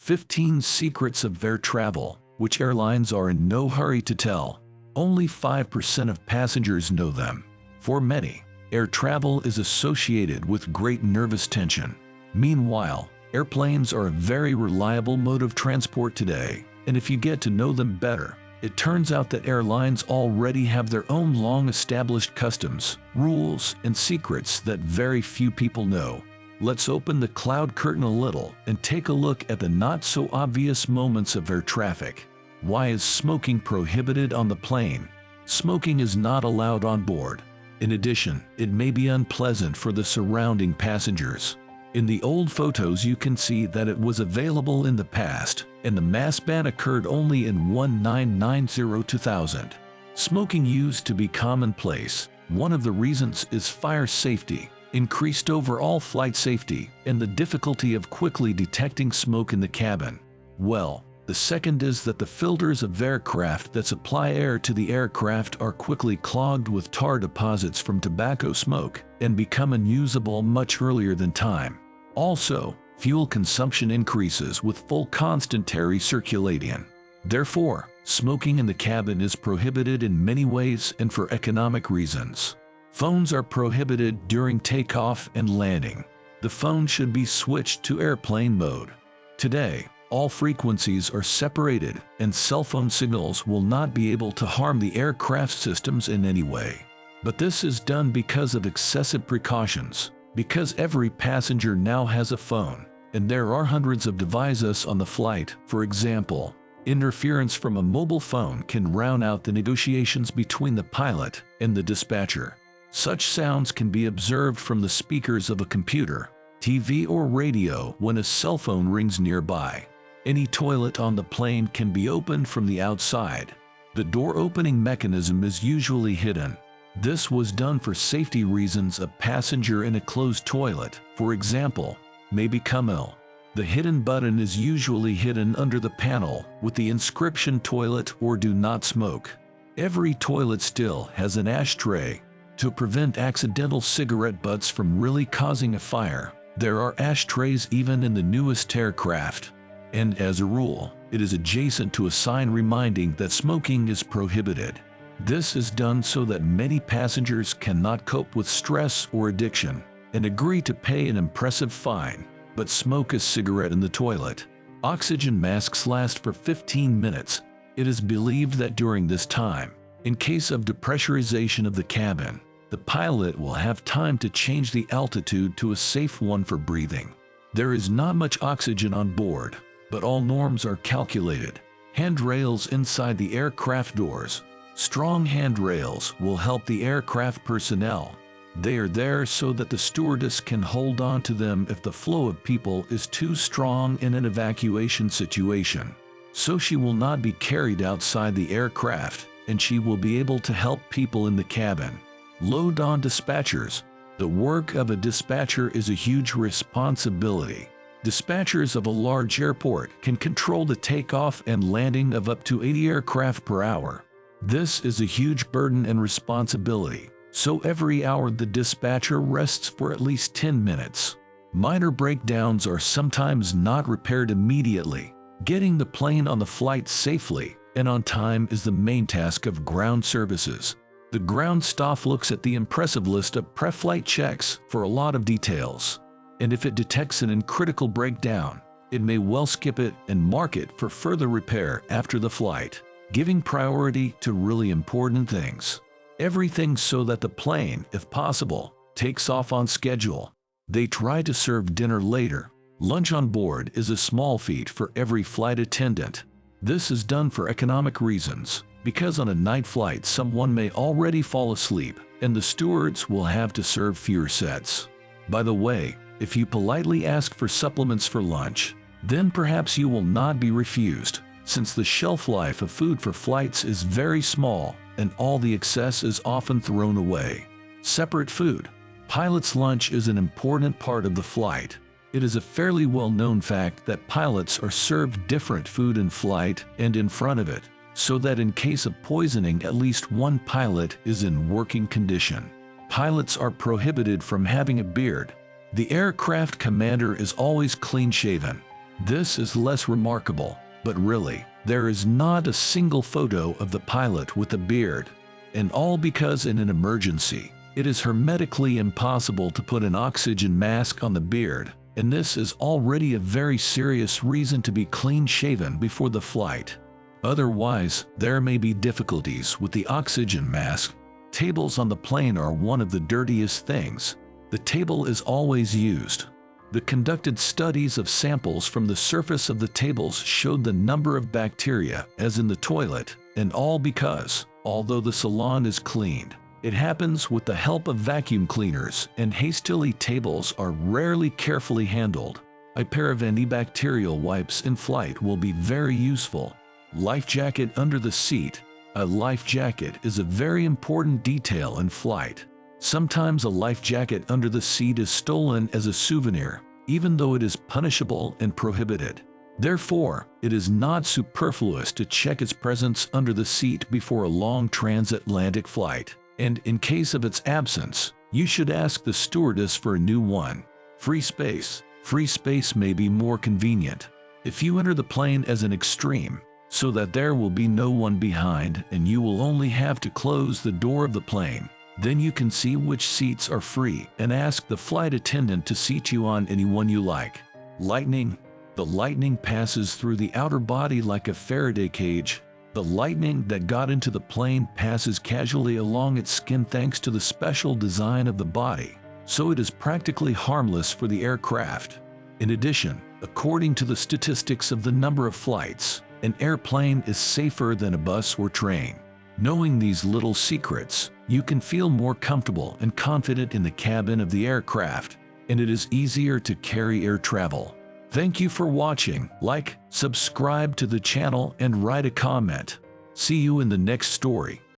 15 Secrets of Air Travel, which airlines are in no hurry to tell. Only 5% of passengers know them. For many, air travel is associated with great nervous tension. Meanwhile, airplanes are a very reliable mode of transport today, and if you get to know them better, it turns out that airlines already have their own long-established customs, rules, and secrets that very few people know. Let's open the cloud curtain a little and take a look at the not-so-obvious moments of air traffic. Why is smoking prohibited on the plane? Smoking is not allowed on board. In addition, it may be unpleasant for the surrounding passengers. In the old photos you can see that it was available in the past, and the mass ban occurred only in 1990-2000. Smoking used to be commonplace. One of the reasons is fire safety, increased overall flight safety, and the difficulty of quickly detecting smoke in the cabin. Well, the second is that the filters of aircraft that supply air to the aircraft are quickly clogged with tar deposits from tobacco smoke and become unusable much earlier than time. Also, fuel consumption increases with full constant air circulating. Therefore, smoking in the cabin is prohibited in many ways and for economic reasons. Phones are prohibited during takeoff and landing. The phone should be switched to airplane mode. Today, all frequencies are separated, and cell phone signals will not be able to harm the aircraft systems in any way. But this is done because of excessive precautions, because every passenger now has a phone, and there are hundreds of devices on the flight. For example, interference from a mobile phone can drown out the negotiations between the pilot and the dispatcher. Such sounds can be observed from the speakers of a computer, TV, or radio when a cell phone rings nearby. Any toilet on the plane can be opened from the outside. The door opening mechanism is usually hidden. This was done for safety reasons. A passenger in a closed toilet, for example, may become ill. The hidden button is usually hidden under the panel with the inscription "Toilet" or "Do Not Smoke." Every toilet still has an ashtray. To prevent accidental cigarette butts from really causing a fire, there are ashtrays even in the newest aircraft. And as a rule, it is adjacent to a sign reminding that smoking is prohibited. This is done so that many passengers cannot cope with stress or addiction and agree to pay an impressive fine, but smoke a cigarette in the toilet. Oxygen masks last for 15 minutes. It is believed that during this time, in case of depressurization of the cabin, the pilot will have time to change the altitude to a safe one for breathing. There is not much oxygen on board, but all norms are calculated. Handrails inside the aircraft doors. Strong handrails will help the aircraft personnel. They are there so that the stewardess can hold on to them if the flow of people is too strong in an evacuation situation. So she will not be carried outside the aircraft, and she will be able to help people in the cabin. Load on dispatchers. The work of a dispatcher is a huge responsibility. Dispatchers of a large airport can control the takeoff and landing of up to 80 aircraft per hour. This is a huge burden and responsibility, so every hour the dispatcher rests for at least 10 minutes. Minor breakdowns are sometimes not repaired immediately. Getting the plane on the flight safely and on time is the main task of ground services. The ground staff looks at the impressive list of pre-flight checks for a lot of details. And if it detects an uncritical breakdown, it may well skip it and mark it for further repair after the flight, giving priority to really important things. Everything so that the plane, if possible, takes off on schedule. They try to serve dinner later. Lunch on board is a small feat for every flight attendant. This is done for economic reasons, because on a night flight someone may already fall asleep, and the stewards will have to serve fewer sets. By the way, if you politely ask for supplements for lunch, then perhaps you will not be refused, since the shelf life of food for flights is very small and all the excess is often thrown away. Separate food. Pilot's lunch is an important part of the flight. It is a fairly well-known fact that pilots are served different food in flight and in front of it, so that in case of poisoning at least one pilot is in working condition. Pilots are prohibited from having a beard. The aircraft commander is always clean-shaven. This is less remarkable, but really, there is not a single photo of the pilot with a beard. And all because in an emergency, it is hermetically impossible to put an oxygen mask on the beard, and this is already a very serious reason to be clean-shaven before the flight. Otherwise, there may be difficulties with the oxygen mask. Tables on the plane are one of the dirtiest things. The table is always used. The conducted studies of samples from the surface of the tables showed the number of bacteria as in the toilet, and all because, although the salon is cleaned, it happens with the help of vacuum cleaners, and hastily tables are rarely carefully handled. A pair of antibacterial wipes in flight will be very useful. Life jacket under the seat. A life jacket is a very important detail in flight. Sometimes a life jacket under the seat is stolen as a souvenir, even though it is punishable and prohibited. Therefore, it is not superfluous to check its presence under the seat before a long transatlantic flight, and in case of its absence, you should ask the stewardess for a new one. Free space. Free space may be more convenient if you enter the plane as an extreme, so that there will be no one behind and you will only have to close the door of the plane. Then you can see which seats are free and ask the flight attendant to seat you on any one you like. Lightning. The lightning passes through the outer body like a Faraday cage. The lightning that got into the plane passes casually along its skin thanks to the special design of the body, so it is practically harmless for the aircraft. In addition, according to the statistics of the number of flights, an airplane is safer than a bus or train. Knowing these little secrets, you can feel more comfortable and confident in the cabin of the aircraft, and it is easier to carry air travel. Thank you for watching. Like, subscribe to the channel, and write a comment. See you in the next story.